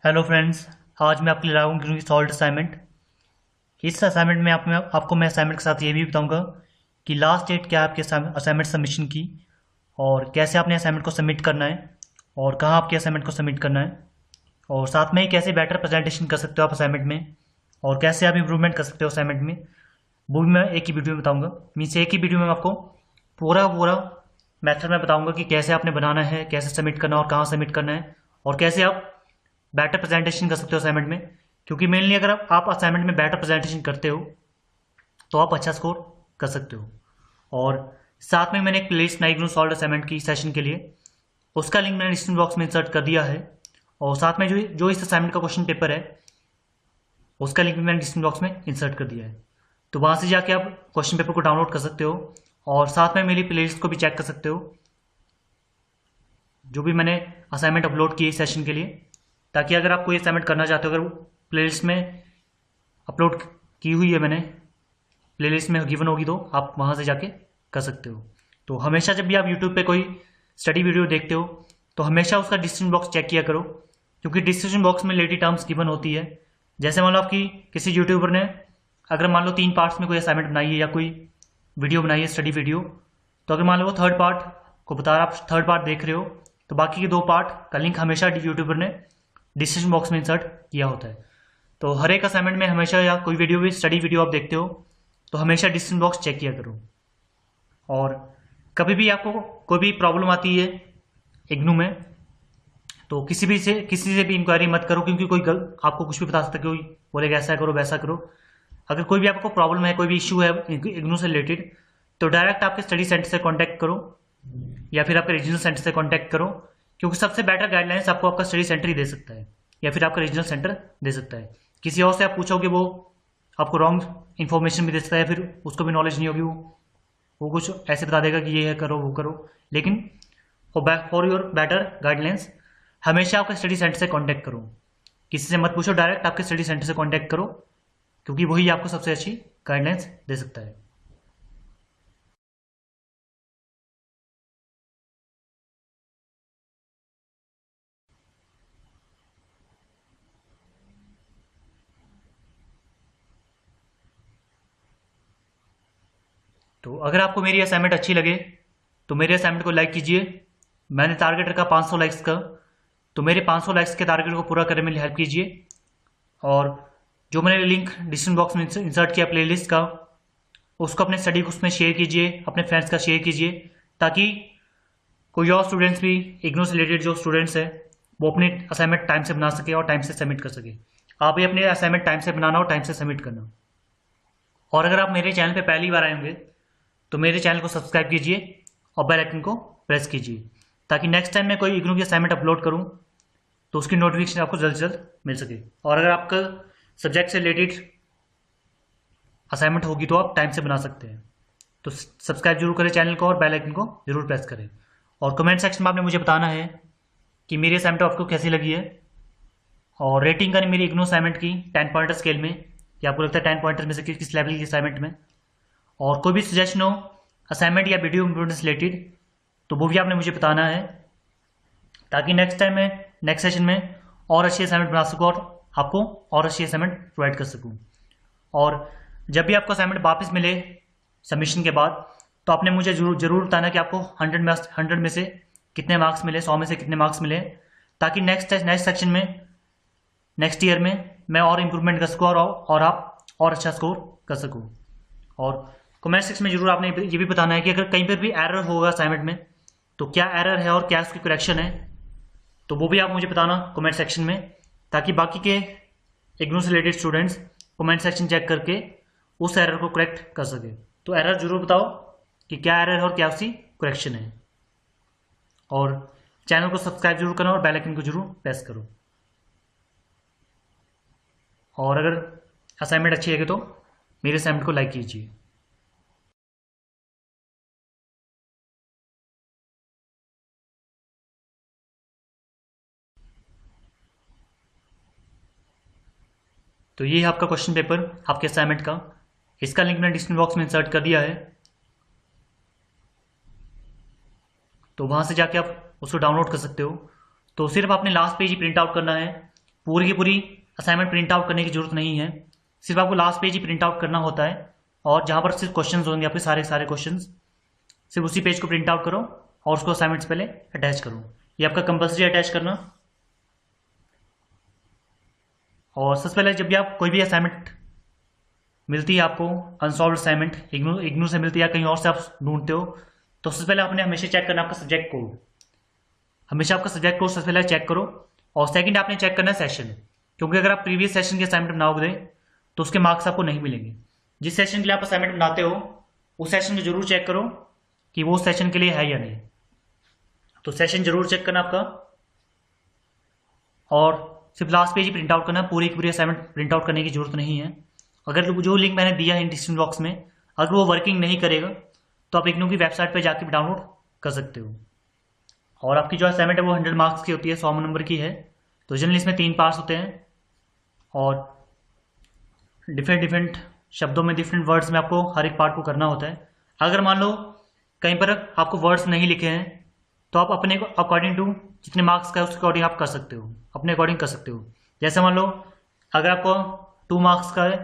Hello friends, आज मैं आपके लिए लाया हूँ ग्रीन सॉल्ट असाइनमेंट। इस असाइनमेंट में आपको मैं असाइनमेंट के साथ ये भी बताऊंगा कि लास्ट डेट क्या है आपके असाइनमेंट सबमिशन की, और कैसे आपने असाइनमेंट को सबमिट करना है, और कहाँ आपके असाइनमेंट को सबमिट करना है, और साथ में ही कैसे बेटर प्रेजेंटेशन कर सकते हो आप असाइनमेंट में, और कैसे आप इम्प्रूवमेंट कर सकते हो असाइनमेंट में। वो भी मैं एक ही वीडियो में बताऊँगा। मीन्स एक ही वीडियो में आपको पूरा पूरा मेथड में बताऊँगा कि कैसे आपने बनाना है, कैसे सबमिट करना है और कहाँ सबमिट करना है, और कैसे आप बेटर प्रेजेंटेशन कर सकते हो असाइनमेंट में। क्योंकि मेनली अगर आप असाइनमेंट में बेटर प्रेजेंटेशन करते हो तो आप अच्छा स्कोर कर सकते हो। और साथ में मैंने एक प्लेलिस्ट बनाई ग्रीन सॉल्ट असाइनमेंट की सेशन के लिए, उसका लिंक मैंने डिस्क्रिप्शन बॉक्स में इंसर्ट कर दिया है। और साथ में जो जो इस असाइनमेंट का क्वेश्चन पेपर है उसका लिंक भी मैंने डिस्क्रिप्शन बॉक्स में इंसर्ट कर दिया है। तो वहाँ से जाके आप क्वेश्चन पेपर को डाउनलोड कर सकते हो, और साथ में मेरी प्लेलिस्ट को भी चेक कर सकते हो जो भी मैंने असाइनमेंट अपलोड की है सेशन के लिए, ताकि अगर आप कोई असाइनमेंट करना चाहते हो, अगर प्लेलिस्ट में अपलोड की हुई है मैंने, प्लेलिस्ट में गिवन होगी तो आप वहाँ से जाके कर सकते हो। तो हमेशा जब भी आप यूट्यूब पे कोई स्टडी वीडियो देखते हो तो हमेशा उसका डिस्क्रिप्शन बॉक्स चेक किया करो, क्योंकि डिस्क्रिप्शन बॉक्स में रिलेटेड टर्म्स गिवन होती है। जैसे मान लो आपकी किसी यूट्यूबर ने अगर मान लो 3 पार्ट्स में कोई असाइनमेंट बनाई है या कोई वीडियो बनाई है स्टडी वीडियो, तो अगर मान लो वो थर्ड पार्ट को बता रहा, आप थर्ड पार्ट देख रहे हो, तो बाकी के 2 पार्ट का लिंक हमेशा यूट्यूबर ने डिस्क्रिप्शन बॉक्स में इंसर्ट किया होता है। तो हर एक असाइनमेंट में हमेशा, या कोई वीडियो भी स्टडी वीडियो आप देखते हो तो हमेशा डिस्क्रिप्शन बॉक्स चेक किया करो। और कभी भी आपको कोई भी प्रॉब्लम आती है इग्नू में तो किसी से भी इंक्वायरी मत करो, क्योंकि कोई आपको कुछ भी बता सकता है, कोई बोलेगा ऐसा करो वैसा करो। अगर कोई भी आपको प्रॉब्लम है, कोई भी इश्यू है इग्नू से रिलेटेड, तो डायरेक्ट आपके स्टडी सेंटर से कांटेक्ट करो या फिर आपके रीजनल सेंटर से कांटेक्ट करो, क्योंकि सबसे बेटर गाइडलाइंस आपको आपका स्टडी सेंटर ही दे सकता है, या फिर आपका रीजनल सेंटर दे सकता है। किसी और से आप पूछोगे वो आपको रॉन्ग इन्फॉर्मेशन भी दे सकता है, फिर उसको भी नॉलेज नहीं होगी, वो कुछ ऐसे बता देगा कि ये है करो वो करो। लेकिन फॉर योर बेटर गाइडलाइंस हमेशा आपके स्टडी सेंटर से कांटेक्ट करो, किसी से मत पूछो, डायरेक्ट आपके स्टडी सेंटर से कांटेक्ट करो, क्योंकि वही आपको सबसे अच्छी गाइडलाइंस दे सकता है। तो अगर आपको मेरी असाइनमेंट अच्छी लगे तो मेरे असाइनमेंट को लाइक कीजिए। मैंने टारगेट रखा 500 लाइक्स का, तो मेरे 500 लाइक्स के टारगेट को पूरा करने में हेल्प कीजिए। और जो मैंने लिंक डिस्क्रिप्शन बॉक्स में इंसर्ट किया प्लेलिस्ट का, उसको अपने स्टडी उसमें शेयर कीजिए, अपने फ्रेंड्स का शेयर कीजिए, ताकि कोई और स्टूडेंट्स भी इग्नू से रिलेटेड जो स्टूडेंट्स हैं वो अपने असाइनमेंट टाइम से बना सके और टाइम से सबमिट कर सके। आप भी अपने असाइनमेंट टाइम से बनाना और टाइम से सबमिट करना। और अगर आप मेरे चैनल पर पहली बार आए होंगे तो मेरे चैनल को सब्सक्राइब कीजिए और बेल आइकन को प्रेस कीजिए, ताकि नेक्स्ट टाइम मैं कोई इग्नू की असाइनमेंट अपलोड करूं तो उसकी नोटिफिकेशन आपको जल्द से जल्द मिल सके। और अगर आपका सब्जेक्ट से रिलेटेड असाइनमेंट होगी तो आप टाइम से बना सकते हैं। तो सब्सक्राइब जरूर करें चैनल को और बेल आइकन को जरूर प्रेस करें। और कमेंट सेक्शन में आपने मुझे बताना है कि मेरी असाइनमेंट आपको कैसी लगी है, और रेटिंग करें मेरी इग्नू असाइनमेंट की 10 पॉइंटर स्केल में, कि आपको लगता है 10 पॉइंटर में से किस लेवल की असाइनमेंट में। और कोई भी सजेशन हो असाइनमेंट या वीडियो इम्प्रूवमेंट से रिलेटेड तो वो भी आपने मुझे बताना है, ताकि नेक्स्ट टाइम मैं नेक्स्ट सेशन में और अच्छी असाइनमेंट बना सकूँ और आपको और अच्छी असाइनमेंट प्रोवाइड कर सकूँ। और जब भी आपको असाइनमेंट वापस मिले सबमिशन के बाद, तो आपने मुझे जरूर बताना कि आपको 100 में से कितने मार्क्स मिले, 100 में से कितने मार्क्स मिले, ताकि नेक्स्ट सेक्शन में नेक्स्ट ईयर में मैं और इम्प्रूवमेंट कर सकूँ और आप और अच्छा स्कोर कर सकूँ। और कमेंट सेक्शन में जरूर आपने ये भी बताना है कि अगर कहीं पर भी एरर होगा असाइनमेंट में तो क्या एरर है और क्या उसकी करेक्शन है, तो वो भी आप मुझे बताना कमेंट सेक्शन में, ताकि बाकी के इग्नू से related students comment section check करके उस एरर को करेक्ट कर सके। तो एरर जरूर बताओ कि क्या एरर है और क्या उसकी करेक्शन है। और चैनल को सब्सक्राइब जरूर करना और बेल आइकन को जरूर प्रेस करो। और अगर असाइनमेंट अच्छी लगे तो मेरे असाइनमेंट को लाइक कीजिए। तो ये है आपका क्वेश्चन पेपर आपके असाइनमेंट का, इसका लिंक मैंने डिस्क्रिप्शन बॉक्स में इंसर्ट कर दिया है, तो वहां से जाके आप उसको डाउनलोड कर सकते हो। तो सिर्फ आपने लास्ट पेज ही प्रिंट आउट करना है, पूरी की पूरी असाइनमेंट प्रिंट आउट करने की जरूरत नहीं है, सिर्फ आपको लास्ट पेज ही प्रिंट आउट करना होता है, और जहाँ पर सिर्फ क्वेश्चंस होंगे आपके सारे क्वेश्चंस, सिर्फ उसी पेज को प्रिंट आउट करो और उसको असाइनमेंट्स पहले अटैच करो। ये आपका कंपल्सरी अटैच करना। और सबसे पहले जब भी आप कोई भी असाइनमेंट मिलती है आपको, अनसॉल्व असाइनमेंट इग्नू से मिलती है या कहीं और से आप ढूंढते हो, तो सबसे पहले आपने हमेशा चेक करना आपका सब्जेक्ट कोड। हमेशा आपका सब्जेक्ट कोड सबसे पहले चेक करो। और सेकंड आपने चेक करना है सेशन, क्योंकि अगर आप प्रीवियस सेशन के असाइनमेंट बनाओगे तो उसके मार्क्स आपको नहीं मिलेंगे। जिस सेशन के लिए आप असाइनमेंट बनाते हो उस सेशन को जरूर चेक करो कि वो सेशन के लिए है या नहीं। तो सेशन जरूर चेक करना आपका, और सिर्फ लास्ट पेज ही प्रिंट आउट करना, पूरी की पूरी असाइनमेंट प्रिंट आउट करने की जरूरत नहीं है। अगर जो लिंक मैंने दिया है डिस्क्रिप्शन बॉक्स में, अगर वो वर्किंग नहीं करेगा तो आप इग्नू की वेबसाइट पर जाकर डाउनलोड कर सकते हो। और आपकी जो असाइनमेंट है वो 100 मार्क्स की होती है, 100 नंबर की है। तो जनरली इसमें 3 पार्ट्स होते हैं, और डिफरेंट शब्दों में, डिफरेंट वर्ड्स में आपको हर एक पार्ट को करना होता है। अगर मान लो कहीं पर आपको वर्ड्स नहीं लिखे हैं तो आप अपने को अकॉर्डिंग टू जितने मार्क्स का है उसके अकॉर्डिंग आप कर सकते हो, अपने अकॉर्डिंग कर सकते हो। जैसे मान लो अगर आपको 2 मार्क्स का है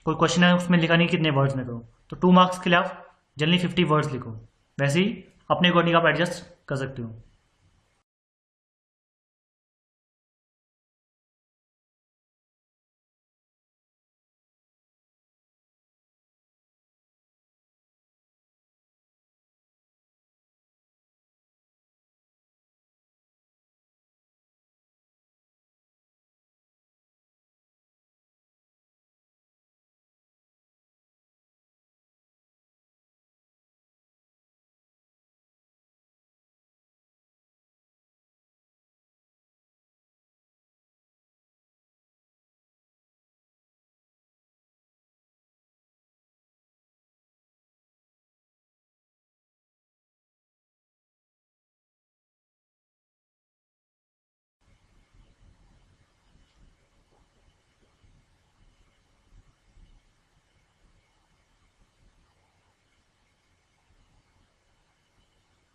कोई क्वेश्चन है, उसमें लिखा नहीं कितने वर्ड्स में, तो 2 मार्क्स के लिए आप जनरली 50 वर्ड्स लिखो। वैसे ही अपने अकॉर्डिंग आप एडजस्ट कर सकते हो।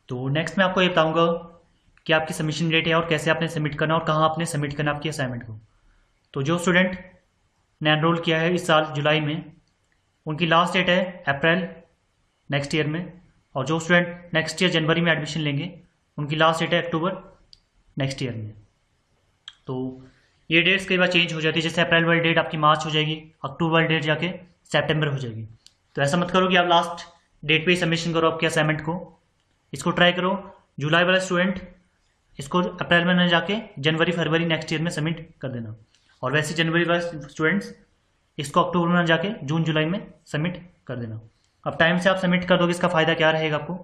तो नेक्स्ट मैं आपको ये बताऊंगा कि आपकी सबमिशन डेट है और कैसे आपने सबमिट करना और कहाँ आपने सबमिट करना आपकी असाइनमेंट को। तो जो स्टूडेंट ने एनरोल किया है इस साल जुलाई में, उनकी लास्ट डेट है अप्रैल नेक्स्ट ईयर में, और जो स्टूडेंट नेक्स्ट ईयर जनवरी में एडमिशन लेंगे उनकी लास्ट डेट है अक्टूबर नेक्स्ट ईयर में। तो ये डेट्स कई बार चेंज हो जाती है, जैसे अप्रैल वाली डेट आपकी मार्च हो जाएगी, अक्टूबर वाली डेट जाके सितंबर हो जाएगी। तो ऐसा मत करो कि आप लास्ट डेट पे ही सबमिशन करो आपके असाइनमेंट को, इसको ट्राई करो। जुलाई वाला स्टूडेंट इसको अप्रैल में न जाके जनवरी फरवरी नेक्स्ट ईयर में सबमिट कर देना, और वैसे जनवरी वाले स्टूडेंट्स इसको अक्टूबर में न जाके जून जुलाई में सबमिट कर देना। अब टाइम से आप सबमिट कर दोगे, इसका फ़ायदा क्या रहेगा आपको,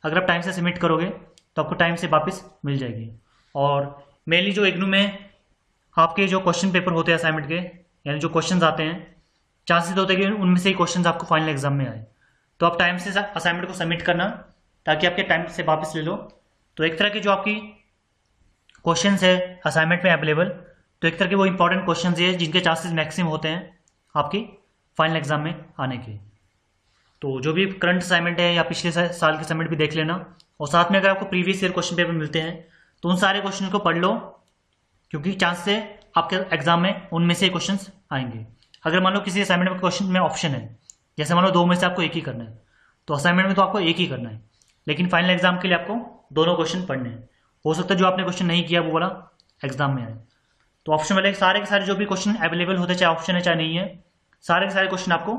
अगर आप टाइम से सबमिट करोगे तो आपको टाइम से वापस मिल जाएगी। और मेनली जो इग्नू में आपके जो क्वेश्चन पेपर होते हैं असाइनमेंट के, यानी जो क्वेश्चन आते हैं, चांसेस होते हैं कि उनमें से ही क्वेश्चन आपको फाइनल एग्जाम में आए। तो आप टाइम से असाइनमेंट को सबमिट करना ताकि आपके टाइम से वापस ले लो। तो एक तरह के जो आपकी क्वेश्चंस है असाइनमेंट में अवेलेबल, तो एक तरह के वो इंपॉर्टेंट क्वेश्चंस है जिनके चांसेस मैक्सिमम होते हैं आपकी फाइनल एग्जाम में आने के। तो जो भी करंट असाइनमेंट है या पिछले साल के असाइनमेंट भी देख लेना, और साथ में अगर आपको प्रीवियस ईयर क्वेश्चन पेपर मिलते हैं तो उन सारे क्वेश्चन को पढ़ लो, क्योंकि चांस से आपके एग्जाम में उनमें से क्वेश्चन आएंगे। अगर मान लो किसी असाइनमेंट में क्वेश्चन में ऑप्शन है, जैसे मान लो 2 में से आपको एक ही करना है, तो असाइनमेंट में तो आपको एक ही करना है, लेकिन फाइनल एग्जाम के लिए आपको दोनों क्वेश्चन पढ़ने हैं। हो सकता है जो आपने क्वेश्चन नहीं किया वो वाला एग्जाम में आए। तो ऑप्शन वाले सारे के सारे जो भी क्वेश्चन अवेलेबल होते हैं, चाहे ऑप्शन है चाहे नहीं है, सारे के सारे क्वेश्चन आपको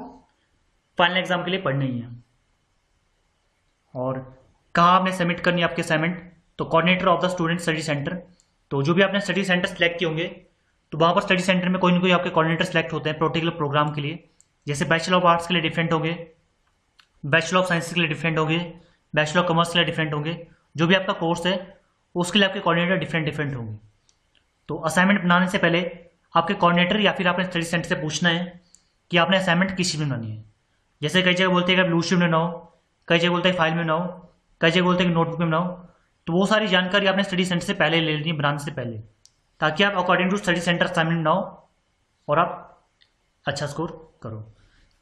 फाइनल एग्जाम के लिए पढ़ने ही है। और कहाँ आपने सबमिट करनी है आपके असाइनमेंट, तो coordinator of the student study centre. तो जो भी आपने स्टडी सेंटर सेलेक्ट किए होंगे, तो वहाँ पर स्टडी सेंटर में कोई ना कोई आपके कोऑर्डिनेटर सेलेक्ट होते हैं पर्टिकुलर प्रोग्राम के लिए। जैसे बैचलर ऑफ आर्ट्स के लिए डिफरेंट होंगे, बैचलर ऑफ साइंस के लिए डिफरेंट होंगे, बैचलर ऑफ कॉमर्स के लिए डिफरेंट होंगे। जो भी आपका कोर्स है उसके लिए आपके कोऑर्डिनेटर डिफरेंट होंगे। तो असाइनमेंट बनाने से पहले आपके कोऑर्डिनेटर या फिर आपने स्टडी सेंटर से पूछना है कि आपने असाइनमेंट किस शीट में बनानी है। जैसे कई जगह बोलते हैं कि ब्लू शीट में बनाओ, कई जगह बोलते हैं फाइल में बनाओ, कई जगह बोलते हैं कि नोटबुक में बनाओ। तो वो सारी जानकारी आपने स्टडी सेंटर से पहले ले लेनी है, बनाने से पहले, ताकि आप according to study centre assignment बनाओ और आप अच्छा स्कोर करो।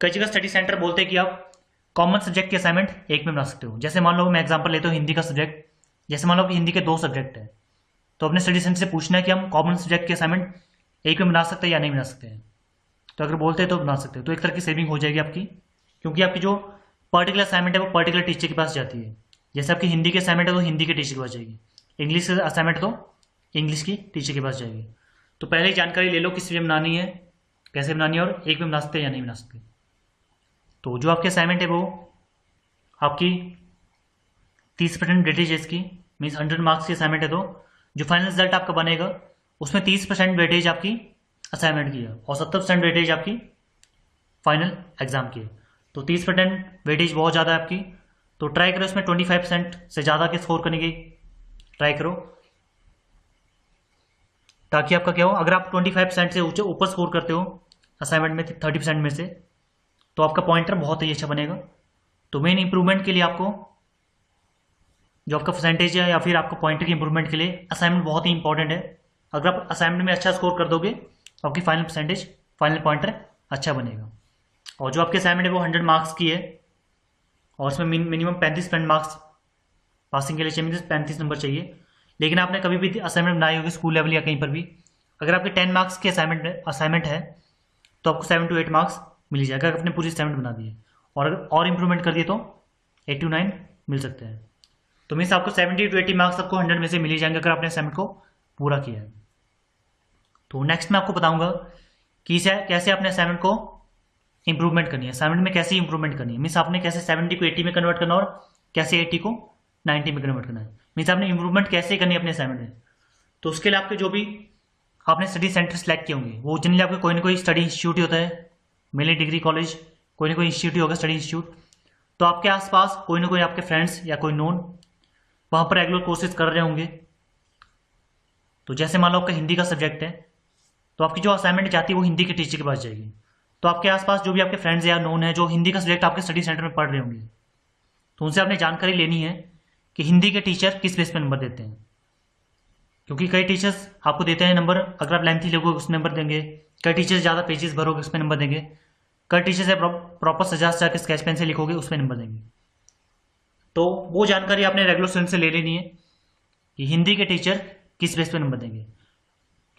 कई जगह स्टडी सेंटर बोलते हैं कि आप कॉमन सब्जेक्ट की असाइनमेंट एक में बना सकते हो। जैसे मान लो मैं एग्जांपल लेता हूँ हिंदी का सब्जेक्ट, जैसे मान लो कि हिंदी के 2 सब्जेक्ट है, तो अपने स्टडी सेंटर से पूछना है कि हम कॉमन सब्जेक्ट की असाइनमेंट एक में बना सकते हैं या नहीं बना सकते हैं। तो अगर बोलते हैं तो बना सकते हो, तो एक तरह की सेविंग हो जाएगी आपकी, क्योंकि आपकी जो पर्टिकुलर असाइनमेंट है वो पर्टिकुलर टीचर के पास जाती है। जैसे आपकी हिंदी की असाइनमेंट है तो हिंदी के टीचर के पास जाएगी, इंग्लिश की असाइनमेंट तो इंग्लिश की टीचर के पास जाएगी। तो पहले ही जानकारी ले लो किस में बनानी है, कैसे बनानी है, और एक में बना सकते हैं या नहीं बना सकते। तो जो आपकी असाइनमेंट है वो आपकी 30% वेटेज है इसकी, मीन्स 100 मार्क्स की असाइनमेंट है। तो जो फाइनल रिजल्ट आपका बनेगा उसमें 30% वेटेज आपकी असाइनमेंट की है और 70% वेटेज आपकी फाइनल एग्जाम की है। तो 30% वेटेज बहुत ज़्यादा है आपकी, तो ट्राई करो इसमें 25% से ज़्यादा के स्कोर करने की ट्राई करो, ताकि आपका क्या हो, अगर आप 25% से ऊपर स्कोर करते हो असाइनमेंट में 30% में से, तो आपका पॉइंटर बहुत ही अच्छा बनेगा। तो मेन इंप्रूवमेंट के लिए आपको जो आपका परसेंटेज है या फिर आपको पॉइंटर की इंप्रूवमेंट के लिए असाइनमेंट बहुत ही इंपॉर्टेंट है। अगर आप असाइनमेंट में अच्छा स्कोर कर दोगे तो आपकी फाइनल परसेंटेज, फाइनल पॉइंटर अच्छा बनेगा। और जो आपकी असाइनमेंट है वो 100 मार्क्स की है और उसमें मिनिमम 35% मार्क्स पासिंग के लिए चाहिए, 35 नंबर चाहिए। लेकिन आपने कभी भी असाइनमेंट बनाई होगी स्कूल लेवल या कहीं पर भी, अगर आपके 10 मार्क्स की असाइनमेंट है तो आपको 7 to 8 मार्क्स मिल जाएगा अगर आपने पूरी असाइनमेंट बना दी है। और अगर और इंप्रूवमेंट कर दिए तो 8 to 9 मिल सकते हैं। तो मीन्स आपको 70 to 80 मार्क्स आपको 100 में से मिल ही जाएंगे अगर आपने असाइनमेंट को पूरा किया है। तो नेक्स्ट मैं आपको बताऊंगा कि कैसे आपने असाइनमेंट को इंप्रूवमेंट करनी है, असाइनमेंट में कैसे इंप्रूवमेंट करनी है, मीन्स आपने कैसे 70 को 80 में कन्वर्ट करना और कैसे 80 को 90 में कन्वर्ट करना है, मीन्स आपने इंप्रूवमेंट कैसे करनी है अपने असाइनमेंट में। तो उसके लिए आपके जो भी आपने स्टडी सेंटर सेलेक्ट किए होंगे वो जनरली आपके कोई ना कोई स्टडी इंस्टीट्यूट ही होता है, मेनली डिग्री कॉलेज, कोई ना कोई इंस्टीट्यूट ही होगा स्टडी इंस्टीट्यूट। तो आपके आसपास कोई ना कोई आपके फ्रेंड्स या कोई नोन वहाँ पर रेगुलर कोर्सेज कर रहे होंगे। तो जैसे मान लो आपका हिंदी का सब्जेक्ट है तो आपकी जो असाइनमेंट जाती है वो हिंदी के टीचर के पास जाएगी। तो आपके आसपास जो भी आपके फ्रेंड्स या नोन है जो हिंदी का सब्जेक्ट आपके स्टडी सेंटर में पढ़ रहे होंगे, तो उनसे आपने जानकारी लेनी है कि हिंदी के टीचर किस बेस पर नंबर देते हैं। क्योंकि कई टीचर्स आपको देते हैं नंबर, अगर आप लेंथी लोगे उसमें नंबर देंगे, कई टीचर्स ज़्यादा पेजेस भरोगे उसमें नंबर देंगे, कई टीचर्स है प्रॉपर सजा के स्केच पेन से लिखोगे उसमें नंबर देंगे। तो वो जानकारी आपने रेगुलर स्टूडेंट से ले लेनी है कि हिंदी के टीचर किस बेस पे नंबर देंगे।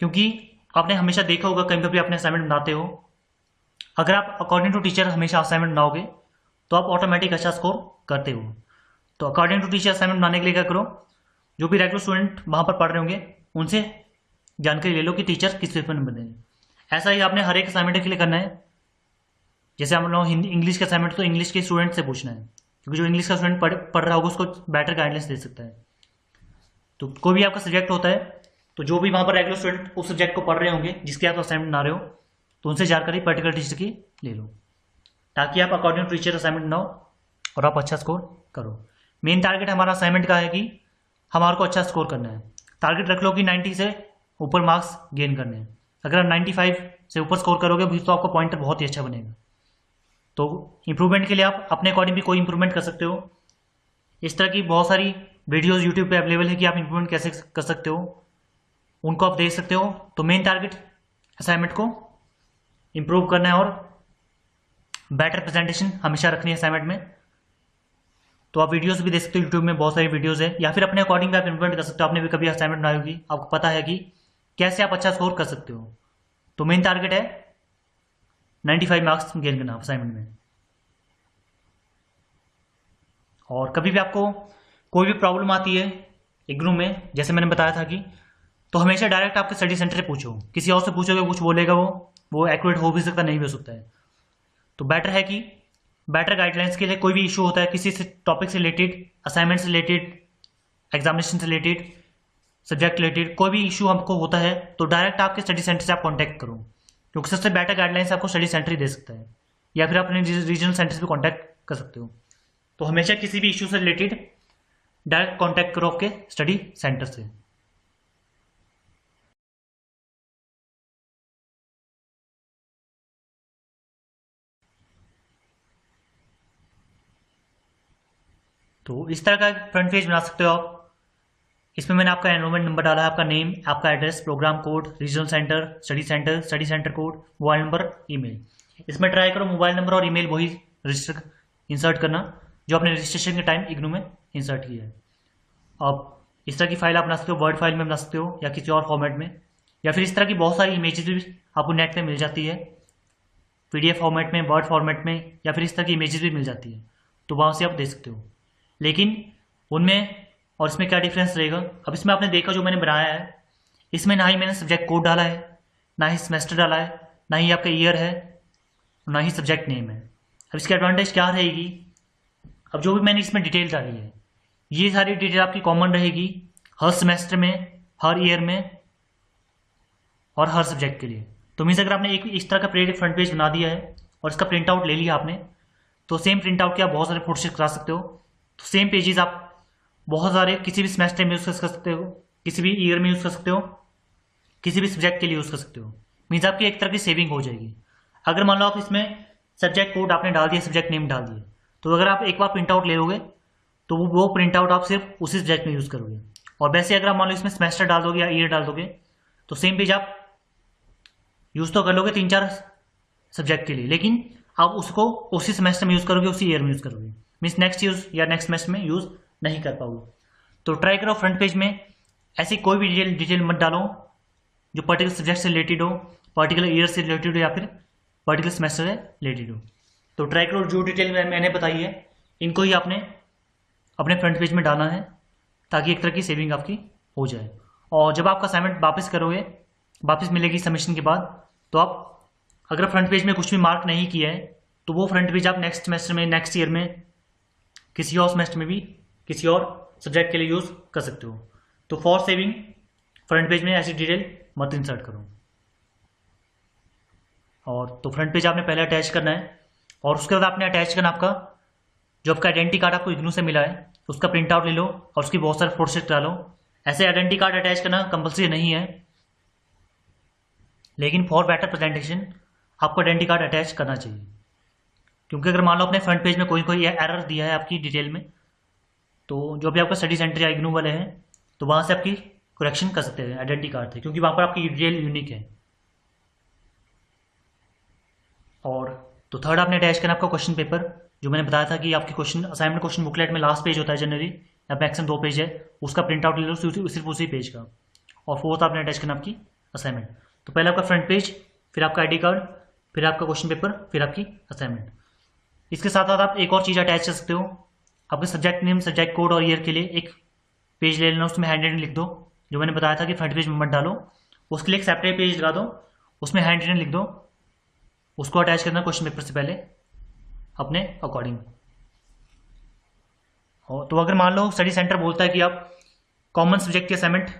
क्योंकि आपने हमेशा देखा होगा कहीं कभी आपने असाइनमेंट बनाते हो, अगर आप अकॉर्डिंग टू टीचर हमेशा असाइनमेंट बनाओगे तो आप ऑटोमेटिक अच्छा स्कोर करते हो। तो अकॉर्डिंग टू टीचर असाइनमेंट बनाने के लिए क्या करो, जो भी रेगुलर स्टूडेंट वहाँ पर पढ़ रहे होंगे उनसे जानकारी ले लो कि टीचर किस बेस पर नंबर देंगे। ऐसा ही आपने हर एक असाइनमेंट के लिए करना है। जैसे हम लोग हिंदी इंग्लिश का असाइनमेंट तो इंग्लिश के स्टूडेंट से पूछना है, क्योंकि जो इंग्लिश का स्टूडेंट पढ़ रहा होगा उसको बेटर गाइडेंस दे सकता है। तो कोई भी आपका सब्जेक्ट होता है तो जो भी वहाँ पर रेगुलर स्टूडेंट उस सब्जेक्ट को पढ़ रहे होंगे जिसके आप असाइनमेंट बना रहे हो, तो उनसे जानकारी पर्टिकुलर टीचर की ले लो, ताकि आप अकॉर्डिंग टू टीचर असाइनमेंट बनाओ और आप अच्छा स्कोर करो। मेन टारगेट हमारा असाइनमेंट का है कि हमारे को अच्छा स्कोर करना है। टारगेट रख लो कि 90 से ऊपर मार्क्स गेन करने हैं। अगर आप 95 से ऊपर स्कोर करोगे तो आपका पॉइंटर बहुत ही अच्छा बनेगा। तो इंप्रूवमेंट के लिए आप अपने अकॉर्डिंग भी कोई इंप्रूवमेंट कर सकते हो। इस तरह की बहुत सारी वीडियोस यूट्यूब पे अवेलेबल है कि आप इंप्रूवमेंट कैसे कर सकते हो, उनको आप देख सकते हो। तो मेन टारगेट असाइनमेंट को इंप्रूव करना है और बेटर प्रेजेंटेशन हमेशा रखनी है असाइनमेंट में। तो आप वीडियोस भी देख सकते हो, यूट्यूब में बहुत सारी वीडियोस है, या फिर अपने अकॉर्डिंग भी आप इंप्रूवमेंट कर सकते हो। आपने भी कभी असाइनमेंट बनाई होगी, आपको पता है कि कैसे आप अच्छा स्कोर कर सकते हो। तो मेन टारगेट है 95 मार्क्स गेन करना असाइनमेंट में। और कभी भी आपको कोई भी प्रॉब्लम आती है इग्नू में, जैसे मैंने बताया था कि, तो हमेशा डायरेक्ट आपके स्टडी सेंटर से पूछो। किसी और से पूछोगे कुछ बोलेगा वो एक्यूरेट हो भी सकता नहीं भी हो सकता है। तो बेटर है कि बेटर गाइडलाइंस के लिए कोई भी इशू होता है किसी से टॉपिक से रिलेटेड, असाइनमेंट से रिलेटेड, एग्जामिनेशन से रिलेटेड, सब्जेक्ट रिलेटेड, कोई भी इशू हमको होता है तो डायरेक्ट आपके स्टडी सेंटर से आप कॉन्टैक्ट करो, क्योंकि सबसे बेटर गाइडलाइंस आपको स्टडी सेंटर ही दे सकता है, या फिर अपने रीजनल सेंटर से भी कॉन्टैक्ट कर सकते हो। तो हमेशा किसी भी इशू से रिलेटेड डायरेक्ट कॉन्टैक्ट करो आपके स्टडी सेंटर से। तो इस तरह का फ्रंट पेज बना सकते हो आप। इसमें मैंने आपका एनरोलमेंट नंबर डाला है, आपका नेम, आपका address, programme code, regional centre, study centre code, mobile number, email. इसमें ट्राई करो मोबाइल नंबर और ईमेल वही रजिस्टर इंसर्ट करना जो आपने रजिस्ट्रेशन के टाइम इग्नू में इंसर्ट किया है। अब इस तरह की फाइल आप बना सकते हो, वर्ड फाइल में बना सकते हो या किसी और फॉर्मेट में। या फिर इस तरह की बहुत सारी इमेजेस भी आपको नेट पे मिल जाती है, PDF फॉर्मेट में, वर्ड फॉर्मेट में, या फिर इस तरह की इमेजेस भी मिल जाती है, तो वहाँ से आप दे सकते हो। लेकिन उनमें और इसमें क्या डिफरेंस रहेगा? अब इसमें आपने देखा जो मैंने बनाया है, इसमें ना ही मैंने सब्जेक्ट कोड डाला है, ना ही सेमेस्टर डाला है, ना ही आपका ईयर है, ना ही सब्जेक्ट नेम है। अब इसकी एडवांटेज क्या रहेगी? अब जो भी मैंने इसमें डिटेल डाली है, ये सारी डिटेल आपकी कॉमन रहेगी हर सेमेस्टर में, हर ईयर में और हर सब्जेक्ट के लिए। तो मीन्स अगर आपने एक इस तरह का फ्रंट पेज बना दिया है और इसका प्रिंट आउट ले लिया आपने, तो सेम प्रिंट आउट के आप बहुत सारे फोटोशूट करा सकते हो। तो सेम पेजेस आप बहुत सारे किसी भी सेमेस्टर में यूज़ कर सकते हो, किसी भी ईयर में यूज़ कर सकते हो, किसी भी सब्जेक्ट के लिए यूज़ कर सकते हो। मीन्स आपकी एक तरह की सेविंग हो जाएगी। अगर मान लो आप इसमें सब्जेक्ट कोड आपने डाल दिया, सब्जेक्ट नेम डाल दिया, तो अगर आप एक बार प्रिंट आउट ले लोगे तो वो प्रिंट आउट आप सिर्फ उसी सब्जेक्ट में यूज़ करोगे। और वैसे अगर आप मान लो इसमें सेमेस्टर डाल दोगे या ईयर डाल दोगे, तो सेम पेज आप यूज़ तो कर लोगे 3-4 सब्जेक्ट के लिए, लेकिन आप उसको उसी सेमेस्टर में यूज़ करोगे, उसी ईयर में यूज़ करोगे। मीन्स नेक्स्ट यूज़ या नेक्स्ट सेमेस्टर में यूज़ नहीं कर पाओगे। तो ट्राई करो फ्रंट पेज में ऐसी कोई भी डिटेल मत डालो जो पर्टिकुलर सब्जेक्ट से रिलेटेड हो, पर्टिकुलर ईयर से रिलेटेड हो, या फिर पर्टिकुलर सेमेस्टर से रिलेटेड हो। तो ट्राई करो जो डिटेल मैंने बताई है इनको ही आपने अपने फ्रंट पेज में डालना है, ताकि एक तरह की सेविंग आपकी हो जाए। और जब आपका असाइनमेंट वापस करोगे, वापस मिलेगी सबमिशन के बाद, तो आप अगर फ्रंट पेज में कुछ भी मार्क नहीं किया है तो वो फ्रंट पेज आप नेक्स्ट सेमेस्टर में, नेक्स्ट ईयर में, किसी और सेमेस्टर में भी किसी और सब्जेक्ट के लिए यूज़ कर सकते हो। तो फॉर सेविंग फ्रंट पेज में ऐसी डिटेल मत इंसर्ट करो। और तो फ्रंट पेज आपने पहले अटैच करना है, और उसके बाद आपने अटैच करना आपका जो आपका आइडेंटिटी कार्ड आपको इग्नू से मिला है, उसका प्रिंट आउट ले लो और उसकी बहुत सारे फोटोशूट करा लो। ऐसे आइडेंटिटी कार्ड अटैच करना कंपल्सरी नहीं है, लेकिन फॉर बेटर प्रेजेंटेशन आपको आइडेंटिटी कार्ड अटैच करना चाहिए। क्योंकि अगर मान लो अपने फ्रंट पेज में कोई एरर दिया है आपकी डिटेल में, तो जो भी आपका स्टडी सेंटर या इग्नू वाले हैं, तो वहाँ से आपकी करेक्शन कर सकते हैं आइडेंटिटी कार्ड से, क्योंकि वहाँ पर आपकी डिटेल यूनिक है। और तो थर्ड आपने अटैच करना आपका क्वेश्चन पेपर, जो मैंने बताया था कि आपकी क्वेश्चन असाइनमेंट क्वेश्चन बुकलेट में लास्ट पेज होता है जनरली, या मैक्सिमम 2 पेज है, उसका प्रिंट आउट ले लो सिर्फ उसी पेज का। और फोर्थ आपने अटैच करना आपकी असाइनमेंट। तो पहले आपका फ्रंट पेज, फिर आपका ID कार्ड, फिर आपका क्वेश्चन पेपर, फिर आपकी असाइनमेंट। इसके साथ साथ आप एक और चीज़ अटैच कर सकते हो, आपके सब्जेक्ट नेम, सब्जेक्ट कोड और ईयर के लिए एक पेज ले लेना, उसमें हैंड रिटन लिख दो। जो मैंने बताया था कि फ्रंट पेज में मत डालो, उसके लिए एक सेपरेट पेज लगा दो, उसमें हैंड रिटन लिख दो, उसको अटैच करना क्वेश्चन पेपर से पहले अपने अकॉर्डिंग। और तो अगर मान लो स्टडी सेंटर बोलता है कि आप कॉमन सब्जेक्ट के असाइनमेंट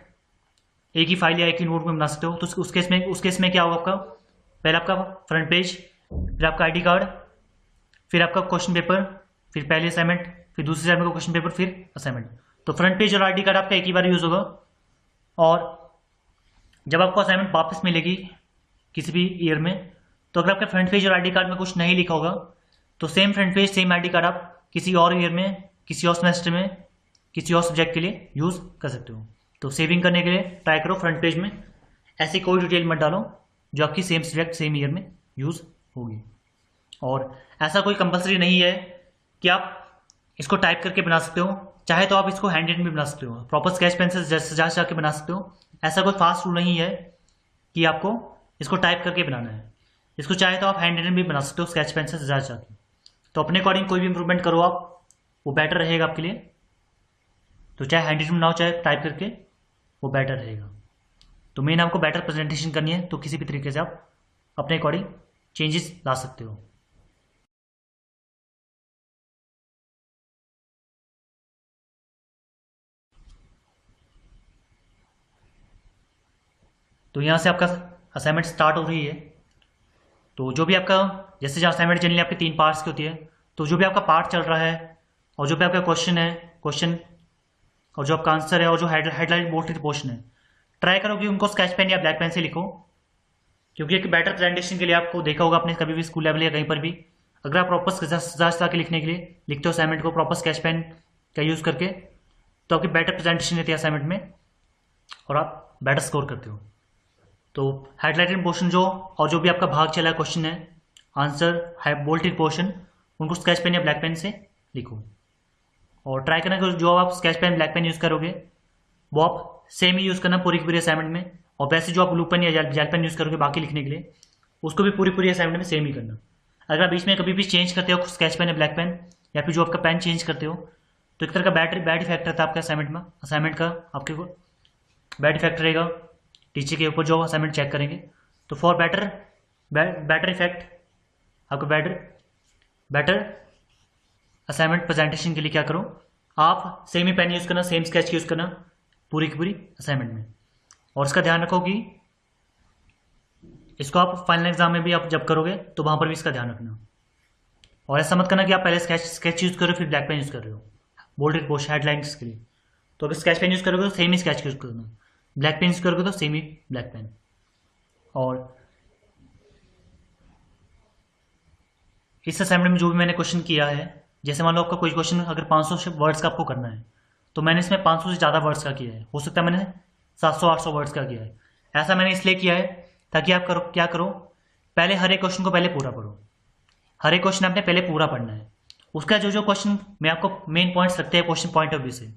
एक ही फाइल या एक ही नोट में बना सकते हो, तो उस केस में क्या होगा? आपका पहले आपका फ्रंट पेज, फिर आपका ID कार्ड, फिर आपका क्वेश्चन पेपर, फिर पहले असाइनमेंट, फिर दूसरे असाइनमेंट का क्वेश्चन पेपर, फिर असाइनमेंट। तो फ्रंट पेज और ID कार्ड आपका एक ही बार यूज होगा। और जब आपको असाइनमेंट वापस मिलेगी किसी भी ईयर में, तो अगर आपके फ्रंट पेज और ID कार्ड में कुछ नहीं लिखा होगा, तो same front page, same ID card आप किसी और ईयर में, किसी और सेमेस्टर में, किसी और सब्जेक्ट के लिए यूज कर सकते हो। तो सेविंग करने के लिए ट्राई करो फ्रंट पेज में ऐसी कोई डिटेल मत डालो जो आपकी सेम सब्जेक्ट सेम ईयर में यूज होगी। और ऐसा कोई कंपलसरी नहीं है कि आप इसको टाइप करके बना सकते हो, चाहे तो आप इसको हैंड रिटन भी बना सकते हो, प्रॉपर स्केच पेन से सजा सजा के बना सकते हो। ऐसा कोई फास्ट रूल नहीं है कि आपको इसको टाइप करके बनाना है, इसको चाहे तो आप हैंड रिटन भी बना सकते हो स्केच पेन से सजा सजा के। तो अपने अकॉर्डिंग कोई भी इंप्रूवमेंट करो आप, वो बेटर रहेगा आपके लिए। तो चाहे हैंड रिटन बनाओ, चाहे टाइप करके, वो बेटर रहेगा। तो मेन आपको बेटर प्रेजेंटेशन करनी है, तो किसी भी तरीके से आप अपने अकॉर्डिंग चेंजेस ला सकते हो। तो यहाँ से आपका असाइनमेंट स्टार्ट हो रही है। तो जो भी आपका, जैसे जो असाइनमेंट जनरली आपके 3 पार्ट्स की होती है, तो जो भी आपका पार्ट चल रहा है और जो भी आपका क्वेश्चन है, क्वेश्चन और जो आपका आंसर है और जो हेडलाइन बोल्ड पोर्शन है, ट्राई करो कि उनको स्केच पेन या ब्लैक पेन से लिखो। क्योंकि एक बेटर प्रेजेंटेशन के लिए आपको देखा होगा आपने कभी भी स्कूल लेवल या कहीं पर भी, अगर आप प्रॉपर सजा के लिखने के लिए लिखते हो असाइनमेंट को प्रॉपर स्केच पेन का यूज़ करके, तो आपकी बेटर प्रेजेंटेशन रहती है असाइनमेंट में और आप बेटर स्कोर करते हो। तो हाईलाइटेड पोर्शन जो और जो भी आपका भाग चला है, क्वेश्चन है, आंसर, बोल्टेड पोर्शन, उनको स्केच पेन या ब्लैक पेन से लिखो। और ट्राई करना कि जो आप sketch pen black pen use करोगे वो आप सेम ही यूज़ करना पूरी की पूरी असाइनमेंट में, और वैसे जो आप ब्लू पेन या जेल पेन यूज़ करोगे बाकी लिखने के लिए, उसको भी पूरी पूरी असाइनमेंट में सेम ही करना। अगर आप बीच में कभी भी चेंज करते हो स्केच पेन या ब्लैक पेन, या फिर जो आपका पेन चेंज करते हो, तो एक तरह का बैड इफेक्ट रहता है आपके असाइनमेंट का आपके को बैड इफेक्ट रहेगा टीचर के ऊपर जो असाइनमेंट चेक करेंगे। तो फॉर बेटर इफेक्ट, आपको बेटर असाइनमेंट प्रेजेंटेशन के लिए क्या करो, आप सेम ही पेन यूज़ करना, सेम स्केच यूज़ करना पूरी की पूरी असाइनमेंट में। और इसका ध्यान रखो कि इसको आप फाइनल एग्जाम में भी आप जब करोगे तो वहाँ पर भी इसका ध्यान रखना। और ऐसा मत करना कि आप पहले स्केच यूज़ करो फिर ब्लैक पेन यूज़ कर रहे हो बोल्ड पोस्ट हेडलाइंस के लिए। तो अगर स्केच पेन यूज़ करोगे तो सेम ही स्केच यूज़ करना, ब्लैक पेन यूज़ करोगे तो सेम ही ब्लैक पेन। और इस असाइनमेंट में जो भी मैंने क्वेश्चन किया है, जैसे मान लो आपका कोई क्वेश्चन अगर 500 वर्ड्स का आपको करना है, तो मैंने इसमें 500 से ज़्यादा वर्ड्स का किया है, हो सकता है मैंने 700-800 वर्ड्स का किया है। ऐसा मैंने इसलिए किया है ताकि आप क्या करो, पहले हर एक क्वेश्चन को पहले पूरा पढ़ो। हर एक क्वेश्चन आपने पहले पूरा पढ़ना है, उसका जो जो क्वेश्चन में आपको मेन पॉइंट्स लगते हैं क्वेश्चन पॉइंट ऑफ व्यू से,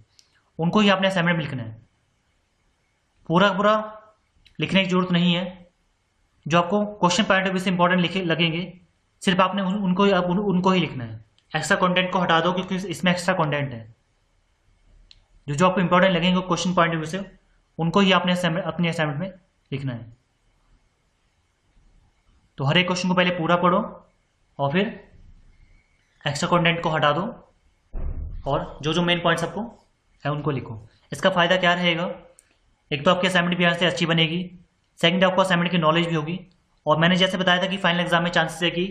उनको ही आपने असाइनमेंट में लिखना है। पूरा पूरा लिखने की जरूरत नहीं है, जो आपको क्वेश्चन पॉइंट ऑफ व्यू से इंपॉर्टेंट लिखे लगेंगे सिर्फ आपने उनको ही लिखना है। एक्स्ट्रा कंटेंट को हटा दो क्योंकि इसमें एक्स्ट्रा कंटेंट है। जो जो आपको इंपॉर्टेंट लगेंगे क्वेश्चन पॉइंट ऑफ व्यू से, उनको ही आपने अपने असाइनमेंट में लिखना है। तो हर एक क्वेश्चन को पहले पूरा पढ़ो और फिर एक्स्ट्रा कंटेंट को हटा दो और जो जो मेन पॉइंट्स आपको है उनको लिखो। इसका फ़ायदा क्या रहेगा, एक तो आपकी असाइनमेंट भी यहाँ से अच्छी बनेगी, सेकंड आपको असाइनमेंट की नॉलेज भी होगी। और मैंने जैसे बताया था कि फाइनल एग्जाम में चांसेस है कि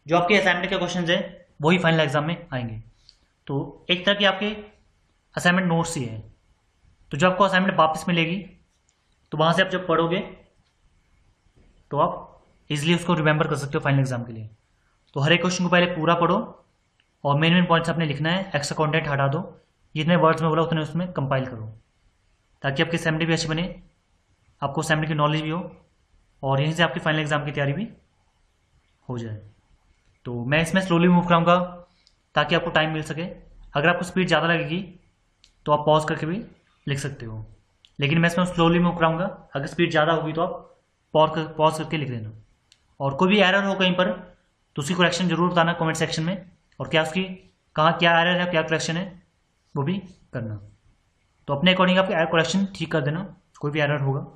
जो आपके असाइनमेंट के क्वेश्चन है वही फाइनल एग्जाम में आएंगे। तो एक तरह की आपके असाइनमेंट नोट्स ही है। तो जो आपको असाइनमेंट वापस मिलेगी, तो वहाँ से आप जब पढ़ोगे तो आप इजीली उसको रिमेंबर कर सकते हो फाइनल एग्जाम के लिए। तो हर एक क्वेश्चन को पहले पूरा पढ़ो और मेन मेन पॉइंट्स आपने लिखना है, एक्स्ट्रा कंटेंट हटा दो, जितने वर्ड्स में बोला उतने उसमें कंपाइल करो, ताकि आपकी असेंबली भी अच्छी बने, आपको असेंबली की नॉलेज भी हो और यहीं से आपकी फाइनल एग्जाम की तैयारी भी हो जाए। तो मैं इसमें स्लोली मूव कराऊंगा ताकि आपको टाइम मिल सके। अगर आपको स्पीड ज़्यादा लगेगी तो आप पॉज करके भी लिख सकते हो, लेकिन मैं इसमें स्लोली मूव कराऊंगा। अगर स्पीड ज़्यादा होगी तो आप पॉज करके लिख देना। और कोई भी एरर हो कहीं पर तो उसकी करेक्शन जरूर बताना कमेंट सेक्शन में, और क्या उसकी कहाँ क्या एरर है क्या करेक्शन है वो भी करना। तो अपने अकॉर्डिंग आप करेक्शन ठीक कर देना कोई भी एरर होगा।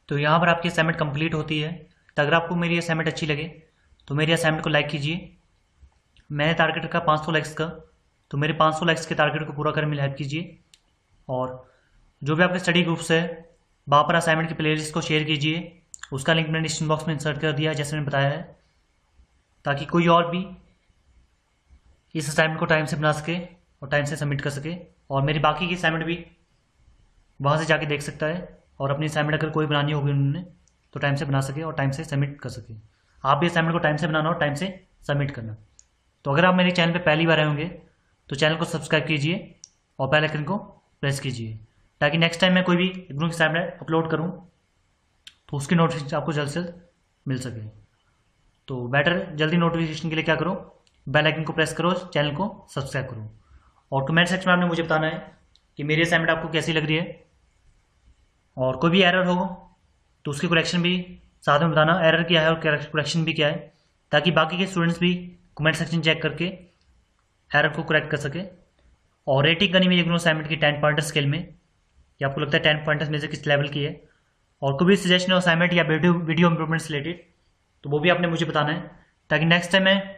तो यहाँ पर आपकी असाइनमेंट कंप्लीट होती है। तो अगर आपको मेरी असाइनमेंट अच्छी लगे तो मेरी असाइनमेंट को लाइक कीजिए। मैंने टारगेट रखा 500 लाइक्स का, तो मेरे 500 लाइक्स के टारगेट को पूरा करने में हेल्प कीजिए। और जो भी आपके स्टडी ग्रुप्स है वहाँ पर असाइनमेंट की प्लेलिस्ट को शेयर कीजिए। उसका लिंक मैंने डिस्क्रिप्शन बॉक्स में इंसर्ट कर दिया है जैसे मैंने बताया है, ताकि कोई और भी इस असाइनमेंट को टाइम से बना सके और टाइम से सबमिट कर सके। और मेरी बाकी की असाइनमेंट भी वहाँ से जाके देख सकता है और अपनी असाइनमेंट अगर कोई बनानी होगी उन्होंने तो टाइम से बना सके और टाइम से सबमिट कर सके। आप भी असाइनमेंट को टाइम से बनाना और टाइम से सबमिट करना। तो अगर आप मेरे चैनल पे पहली बार आए होंगे तो चैनल को सब्सक्राइब कीजिए और बेल आइकन को प्रेस कीजिए, ताकि नेक्स्ट टाइम मैं कोई भी एग्जाम की असाइनमेंट अपलोड करूँ तो उसकी नोटिफिकेशन आपको जल्द से जल्द मिल सके। तो बेटर जल्दी नोटिफिकेशन के लिए क्या करो, बेल आइकन को प्रेस करो, चैनल को सब्सक्राइब करो। और कमेंट सेक्शन में आपने मुझे बताना है कि मेरी असाइनमेंट आपको कैसी लग रही है, और कोई भी एरर हो तो उसकी करेक्शन भी साथ में बताना, एरर क्या है और करेक्शन भी क्या है, ताकि बाकी के स्टूडेंट्स भी कमेंट सेक्शन चेक करके एरर को करेक्ट कर सके। और रेटिंग करनी मेरी इग्नो असाइनमेंट की 10 पॉइंटर स्केल में, कि आपको लगता है 10 पॉइंटर्स में से किस लेवल की है। और कोई भी सजेशन हो असाइनमेंट या वीडियो इंप्रूवमेंट्स रिलेटेड तो वो भी आपने मुझे बताना है, ताकि नेक्स्ट टाइम मैं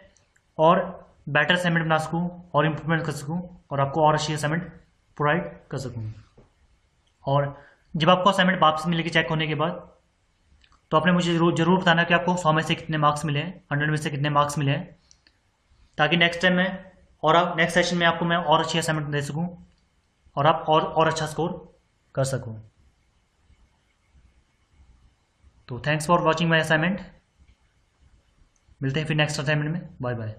और बेटर असाइनमेंट बना सकूँ और इम्प्रूवमेंट कर सकूँ और आपको और अच्छी असाइनमेंट प्रोवाइड कर सकूँ। और जब आपको असाइनमेंट वापस मिलेगी चेक होने के बाद तो आपने मुझे जरूर बताना कि आपको 100 में से कितने मार्क्स मिले हैं, 100 में से कितने मार्क्स मिले हैं, ताकि नेक्स्ट टाइम मैं और आप नेक्स्ट सेशन में आपको मैं और अच्छी असाइनमेंट दे सकूँ और आप और अच्छा स्कोर कर सकूँ। तो thanks for watching my assignment. मिलते हैं फिर नेक्स्ट असाइनमेंट में। Bye bye.